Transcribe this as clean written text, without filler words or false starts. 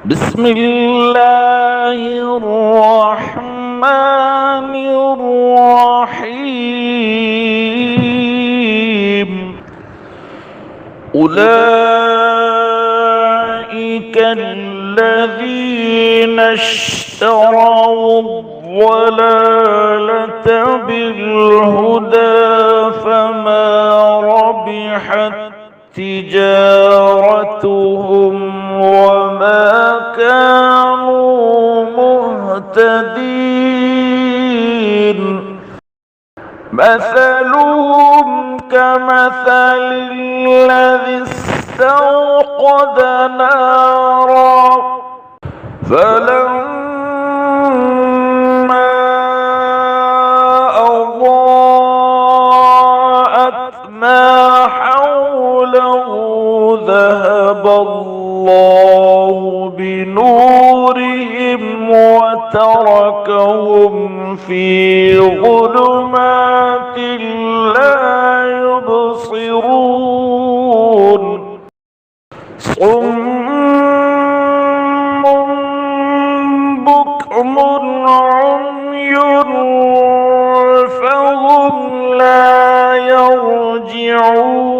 بسم الله الرحمن الرحيم. أولئك الذين اشتروا الضلالة بالهدى فما ربحت تجارتهم وما كانوا مهتدين. مثلهم كمثل الذي استوقد نارا فلما أضاءت ما حوله ذهب الله بنورهم وتركهم في ظلمات لا يبصرون. صم بكم عمي فهم لا يرجعون.